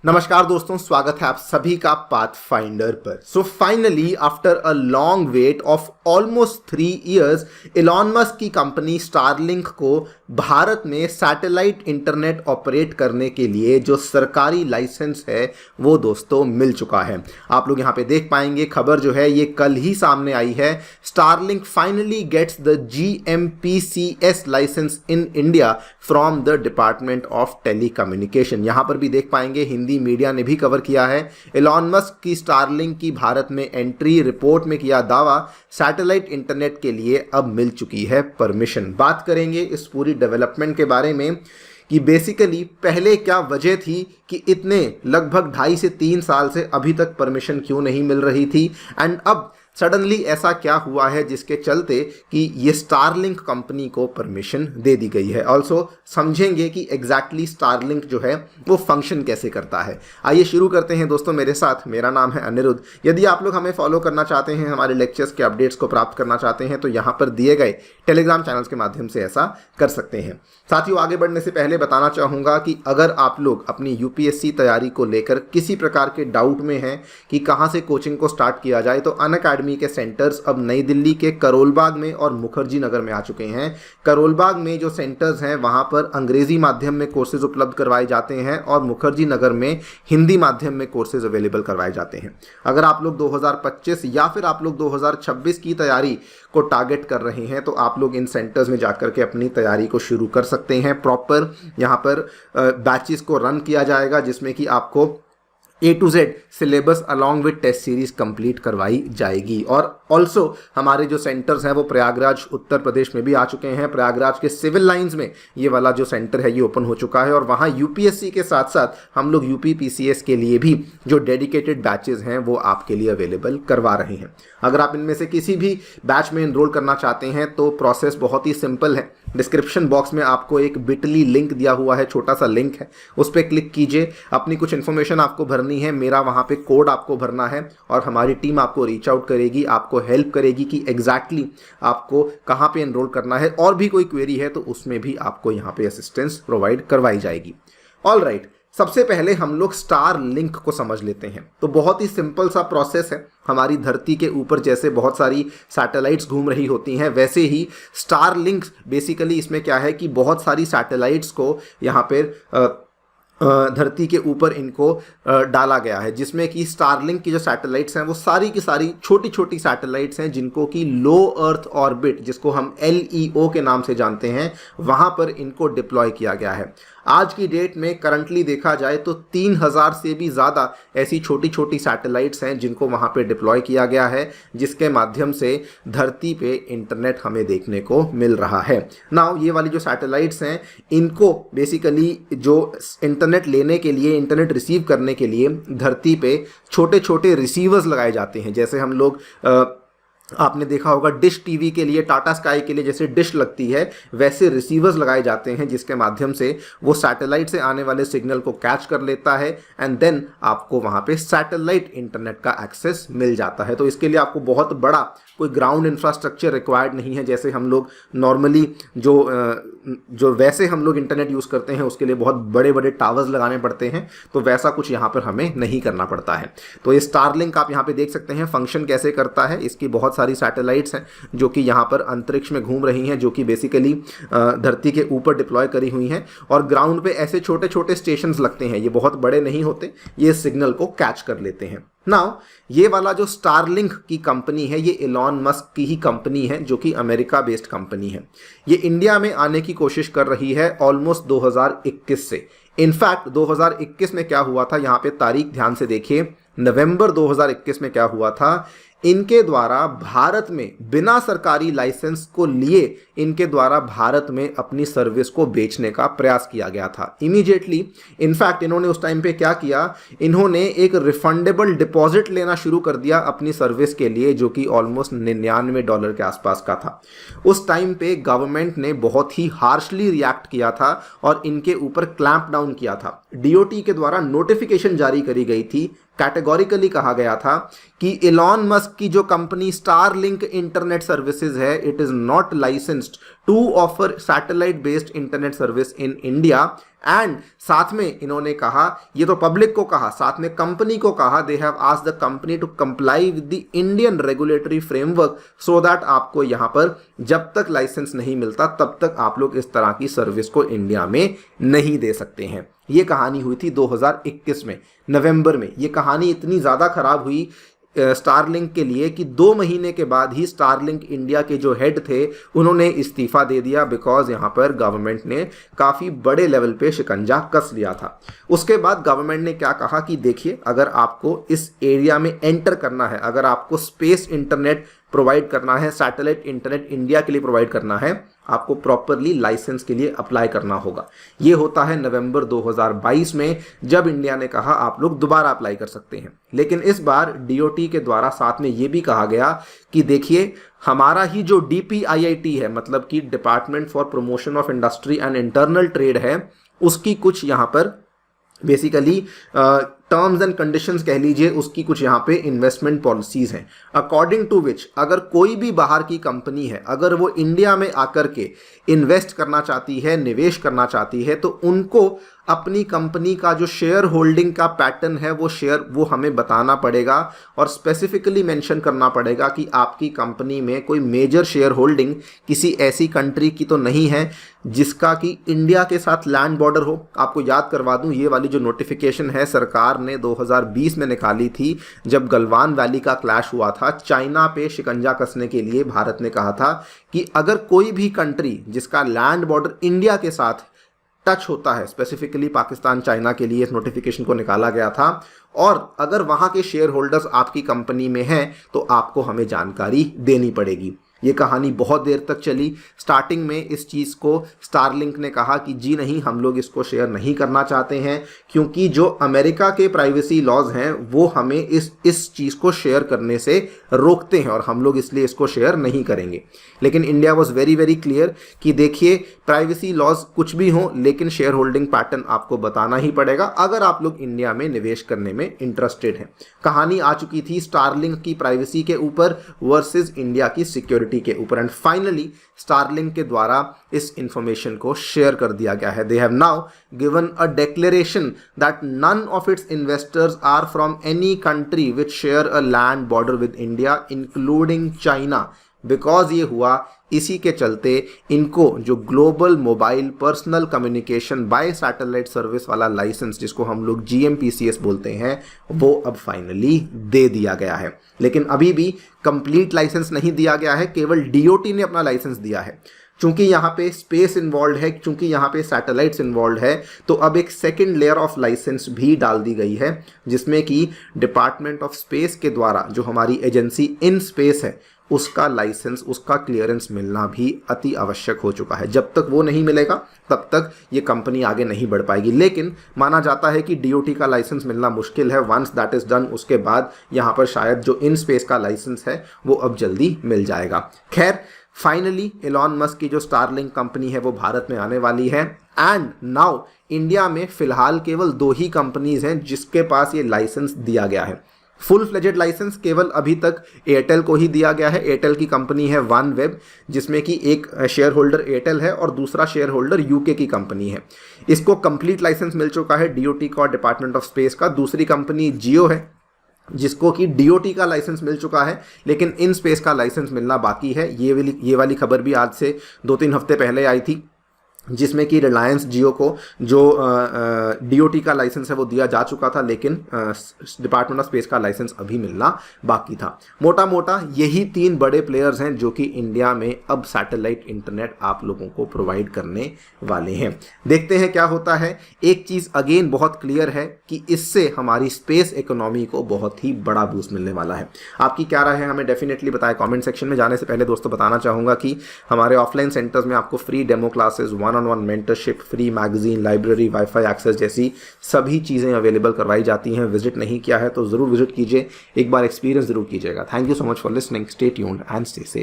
नमस्कार दोस्तों, स्वागत है आप सभी का पाथफाइंडर पर। So finally after a long weight of almost 3 years Elon Musk की कंपनी स्टारलिंक को भारत में सैटेलाइट इंटरनेट ऑपरेट करने के लिए जो सरकारी लाइसेंस है वो दोस्तों मिल चुका है। आप लोग यहाँ पे देख पाएंगे, खबर जो है ये कल ही सामने आई है। Starlink finally gets the GMPCS licence in India from the department of telecommunication. यहाँ पर भी देख पाएंगे, हिंदी मीडिया ने भी कवर किया है। इलॉन मस्क की स्टारलिंक की भारत में एंट्री, रिपोर्ट में किया दावा, सैटेलाइट इंटरनेट के लिए अब मिल चुकी है परमिशन। बात करेंगे इस पूरी डेवलपमेंट के बारे में कि बेसिकली पहले क्या वजह थी कि इतने लगभग 2.5 से 3 साल से अभी तक परमिशन क्यों नहीं मिल रही थी, एंड अब सडनली ऐसा क्या हुआ है जिसके चलते कि ये स्टारलिंक कंपनी को परमिशन दे दी गई है। ऑल्सो समझेंगे कि एग्जैक्टली स्टारलिंक जो है वो फंक्शन कैसे करता है। आइए शुरू करते हैं दोस्तों मेरे साथ। मेरा नाम है अनिरुद्ध। यदि आप लोग हमें फॉलो करना चाहते हैं, हमारे लेक्चर्स के अपडेट्स को प्राप्त करना चाहते हैं, तो यहाँ पर दिए गए टेलीग्राम चैनल्स के माध्यम से ऐसा कर सकते हैं। साथियों, आगे बढ़ने से पहले बताना चाहूँगा कि अगर आप लोग अपनी UPSC तैयारी को लेकर किसी प्रकार के डाउट में हैं कि कहाँ से कोचिंग को स्टार्ट किया जाए, तो अनअकैडमी के सेंटर्स अब नई दिल्ली के करोलबाग में और मुखर्जी नगर में आ चुके हैं। करोलबाग में जो सेंटर्स हैं वहां पर अंग्रेजी माध्यम में कोर्सेज उपलब्ध करवाए जाते हैं और मुखर्जी नगर में हिंदी माध्यम में कोर्सेज अवेलेबल करवाए जाते हैं। अगर आप लोग 2025 या फिर आप लोग 2026 की तैयारी को टारगेट कर रहे हैं, तो आप लोग इन सेंटर्स में जाकर के अपनी तैयारी को शुरू कर सकते हैं। प्रॉपर यहाँ पर बैचेस को रन किया जाएगा जिसमें कि आपको A to Z syllabus along with test series complete करवाई जाएगी। और ऑल्सो हमारे जो सेंटर्स हैं वो प्रयागराज उत्तर प्रदेश में भी आ चुके हैं। प्रयागराज के सिविल लाइंस में ये वाला जो सेंटर है ये ओपन हो चुका है और वहाँ UPSC के साथ साथ हम लोग UPPCS के लिए भी जो डेडिकेटेड बैचेज हैं वो आपके लिए अवेलेबल करवा रहे हैं। अगर आप इनमें से किसी भी बैच में एनरोल करना चाहते हैं तो प्रोसेस बहुत ही सिंपल है। डिस्क्रिप्शन बॉक्स में आपको एक बिटली लिंक दिया हुआ है, छोटा सा लिंक है, उस पर क्लिक कीजिए। अपनी कुछ इन्फॉर्मेशन आपको भरनी है, मेरा वहाँ पे कोड आपको भरना है और हमारी टीम आपको रीच आउट करेगी, आपको हेल्प करेगी कि एग्जैक्टली आपको कहाँ पे एनरोल करना है। और भी कोई क्वेरी है तो उसमें भी आपको यहाँ पे असिस्टेंस प्रोवाइड करवाई जाएगी। ऑल राइट, सबसे पहले हम लोग स्टारलिंक को समझ लेते हैं। तो बहुत ही सिंपल सा प्रोसेस है। हमारी धरती के ऊपर जैसे बहुत सारी सैटेलाइट्स घूम रही होती हैं, वैसे ही स्टारलिंक बेसिकली इसमें क्या है कि बहुत सारी सैटेलाइट्स को यहाँ पर धरती के ऊपर इनको डाला गया है, जिसमें कि स्टारलिंक की जो सैटेलाइट्स हैं वो सारी की सारी छोटी छोटी सैटेलाइट्स हैं जिनको कि लो अर्थ ऑर्बिट, जिसको हम LEO के नाम से जानते हैं, वहाँ पर इनको डिप्लॉय किया गया है। आज की डेट में करंटली देखा जाए तो 3000 से भी ज़्यादा ऐसी छोटी छोटी सैटेलाइट्स हैं जिनको वहाँ पे डिप्लॉय किया गया है, जिसके माध्यम से धरती पे इंटरनेट हमें देखने को मिल रहा है। नाउ ये वाली जो सैटेलाइट्स हैं इनको बेसिकली जो इंटरनेट लेने के लिए, इंटरनेट रिसीव करने के लिए धरती पे छोटे छोटे रिसीवर्स लगाए जाते हैं। जैसे हम लोग आपने देखा होगा डिश टीवी के लिए, टाटा स्काई के लिए जैसे डिश लगती है, वैसे रिसीवर्स लगाए जाते हैं जिसके माध्यम से वो सैटेलाइट से आने वाले सिग्नल को कैच कर लेता है एंड देन आपको वहाँ पे सैटेलाइट इंटरनेट का एक्सेस मिल जाता है। तो इसके लिए आपको बहुत बड़ा कोई ग्राउंड इंफ्रास्ट्रक्चर रिक्वायर्ड नहीं है। जैसे हम लोग नॉर्मली जो वैसे हम लोग इंटरनेट यूज़ करते हैं उसके लिए बहुत बड़े बड़े टावर्स लगाने पड़ते हैं, तो वैसा कुछ यहाँ पर हमें नहीं करना पड़ता है। तो ये स्टारलिंक आप यहाँ पे देख सकते हैं फंक्शन कैसे करता है। इसकी बहुत सारी सैटेलाइट्स हैं जो कि यहाँ पर अंतरिक्ष में घूम रही हैं, जो कि बेसिकली धरती के ऊपर डिप्लॉय करी हुई हैं। और ग्राउंड पे ऐसे छोटे छोटे स्टेशंस लगते हैं, ये बहुत बड़े नहीं होते, ये सिग्नल को कैच कर लेते हैं। नाउ ये वाला जो स्टारलिंक की कंपनी है ये इलॉन मस्क की ही कंपनी है, जो कि अमेरिका बेस्ड कंपनी है। ये इंडिया में आने की कोशिश कर रही है ऑलमोस्ट 2021 से। इनफैक्ट 2021 में क्या हुआ था, यहाँ पे तारीख ध्यान से देखिए, नवंबर 2021 में क्या हुआ था, इनके द्वारा भारत में बिना सरकारी लाइसेंस को लिए इनके द्वारा भारत में अपनी सर्विस को बेचने का प्रयास किया गया था इमीडिएटली। इनफैक्ट इन्होंने उस टाइम पे क्या किया, इन्होंने एक रिफंडेबल डिपॉजिट लेना शुरू कर दिया अपनी सर्विस के लिए, जो कि ऑलमोस्ट $99 के आसपास का था। उस टाइम पे गवर्नमेंट ने बहुत ही हार्शली रिएक्ट किया था और इनके ऊपर क्लैंप डाउन किया था। DOT के द्वारा नोटिफिकेशन जारी करी गई थी, कैटेगोरिकली कहा गया था कि इलॉन मस्क की जो कंपनी स्टारलिंक इंटरनेट सर्विसेज है, it is not licensed to offer satellite based internet service in India and साथ में इन्होंने कहा, ये तो पब्लिक को कहा, साथ में कंपनी को कहा, they have asked the company to comply with the Indian regulatory framework so that आपको यहां पर जब तक लाइसेंस नहीं मिलता तब तक आप लोग इस तरह की सर्विस को इंडिया में नहीं दे सकते हैं। ये कहानी हुई थी 2021 में नवंबर में। ये कहानी इतनी ज़्यादा खराब हुई स्टारलिंक के लिए कि 2 महीने के बाद ही स्टारलिंक इंडिया के जो हेड थे उन्होंने इस्तीफा दे दिया, बिकॉज यहाँ पर गवर्नमेंट ने काफ़ी बड़े लेवल पे शिकंजा कस लिया था। उसके बाद गवर्नमेंट ने क्या कहा कि देखिए, अगर आपको इस एरिया में एंटर करना है, अगर आपको स्पेस इंटरनेट प्रोवाइड करना है, सैटेलाइट इंटरनेट इंडिया के लिए प्रोवाइड करना है, आपको प्रॉपरली लाइसेंस के लिए अप्लाई करना होगा। ये होता है नवंबर 2022 में, जब इंडिया ने कहा आप लोग दोबारा अप्लाई कर सकते हैं। लेकिन इस बार डीओटी के द्वारा साथ में ये भी कहा गया कि देखिए, हमारा ही जो DPIIT है, मतलब कि department for promotion of industry and internal trade है, उसकी कुछ यहाँ पर बेसिकली टर्म्स एंड कंडीशंस कह लीजिए, उसकी कुछ यहाँ पे इन्वेस्टमेंट पॉलिसीज हैं, अकॉर्डिंग टू विच अगर कोई भी बाहर की कंपनी है, अगर वो इंडिया में आकर के इन्वेस्ट करना चाहती है, निवेश करना चाहती है, तो उनको अपनी कंपनी का जो शेयर होल्डिंग का पैटर्न है वो हमें बताना पड़ेगा और स्पेसिफिकली मेंशन करना पड़ेगा कि आपकी कंपनी में कोई मेजर शेयर होल्डिंग किसी ऐसी कंट्री की तो नहीं है जिसका कि इंडिया के साथ लैंड बॉर्डर हो। आपको याद करवा दूं, ये वाली जो नोटिफिकेशन है सरकार ने 2020 में निकाली थी, जब गलवान वैली का क्लैश हुआ था। चाइना पे शिकंजा कसने के लिए भारत ने कहा था कि अगर कोई भी कंट्री जिसका लैंड बॉर्डर इंडिया के साथ टच होता है, स्पेसिफिकली पाकिस्तान, चाइना के लिए इस नोटिफिकेशन को निकाला गया था, और अगर वहां के शेयर होल्डर्स आपकी कंपनी में हैं तो आपको हमें जानकारी देनी पड़ेगी। ये कहानी बहुत देर तक चली। स्टार्टिंग में इस चीज़ को स्टारलिंक ने कहा कि जी नहीं, हम लोग इसको शेयर नहीं करना चाहते हैं, क्योंकि जो अमेरिका के प्राइवेसी लॉज हैं वो हमें इस चीज़ को शेयर करने से रोकते हैं और हम लोग इसलिए इसको शेयर नहीं करेंगे। लेकिन India was very very clear कि देखिए, प्राइवेसी लॉज कुछ भी हो, लेकिन शेयर होल्डिंग पैटर्न आपको बताना ही पड़ेगा अगर आप लोग इंडिया में निवेश करने में इंटरेस्टेड हैं। कहानी आ चुकी थी स्टारलिंक की प्राइवेसी के ऊपर वर्सेस इंडिया की सिक्योरिटी के ऊपर, एंड फाइनली स्टारलिंक के द्वारा इस इंफॉर्मेशन को शेयर कर दिया गया है। They have now given a declaration that none of its investors are from any country which share a land border with India including China. Because ये हुआ, इसी के चलते इनको जो global mobile personal communication by satellite service वाला licence, जिसको हम लोग GMPCS बोलते हैं, वो अब फाइनली दे दिया गया है। लेकिन अभी भी कंप्लीट लाइसेंस नहीं दिया गया है, केवल DOT ने अपना लाइसेंस दिया है। चूंकि यहाँ पे स्पेस इन्वॉल्व है, चूंकि यहाँ पे सैटेलाइट्स इन्वॉल्व है, तो अब एक सेकेंड लेयर ऑफ लाइसेंस भी डाल दी गई है, जिसमें कि डिपार्टमेंट ऑफ स्पेस के द्वारा जो हमारी एजेंसी इन स्पेस है उसका लाइसेंस, उसका क्लियरेंस मिलना भी अति आवश्यक हो चुका है। जब तक वो नहीं मिलेगा तब तक ये कंपनी आगे नहीं बढ़ पाएगी। लेकिन माना जाता है कि DOT का लाइसेंस मिलना मुश्किल है। वंस दैट इज डन, उसके बाद यहाँ पर शायद जो इन स्पेस का लाइसेंस है वो अब जल्दी मिल जाएगा। खैर, फाइनली एलॉन मस्क की जो स्टारलिंक कंपनी है वो भारत में आने वाली है, एंड नाउ इंडिया में फिलहाल केवल 2 ही कंपनीज हैं जिसके पास ये लाइसेंस दिया गया है। फुल फ्लेजेड लाइसेंस केवल अभी तक एयरटेल को ही दिया गया है। एयरटेल की कंपनी है OneWeb, जिसमें कि एक शेयर होल्डर एयरटेल है और दूसरा शेयर होल्डर UK की कंपनी है। इसको कंप्लीट लाइसेंस मिल चुका है DOT का और डिपार्टमेंट ऑफ स्पेस का। दूसरी कंपनी जियो है, जिसको कि DOT का लाइसेंस मिल चुका है, लेकिन इन स्पेस का लाइसेंस मिलना बाकी है। ये वाली खबर भी आज से 2-3 हफ्ते पहले आई थी, जिसमें कि रिलायंस जियो को जो DOT का लाइसेंस है वो दिया जा चुका था, लेकिन डिपार्टमेंट ऑफ स्पेस का लाइसेंस अभी मिलना बाकी था। मोटा मोटा यही 3 बड़े प्लेयर्स हैं जो कि इंडिया में अब सैटेलाइट इंटरनेट आप लोगों को प्रोवाइड करने वाले हैं। देखते हैं क्या होता है। एक चीज़ अगेन बहुत क्लियर है कि इससे हमारी स्पेस इकोनॉमी को बहुत ही बड़ा बूस्ट मिलने वाला है। आपकी क्या राय है, हमें डेफिनेटली बताएं कमेंट सेक्शन में। जाने से पहले दोस्तों बताना चाहूँगा कि हमारे ऑफलाइन सेंटर्स में आपको free demo classes, on mentorship, free magazine, library, wifi access जैसी सभी चीज़ें अवेलेबल करवाई जाती हैं। विजिट नहीं किया है तो ज़रूर विजिट कीजिए, एक बार एक्सपीरियंस ज़रूर कीजिएगा। Thank you so much for listening. Stay tuned and stay safe.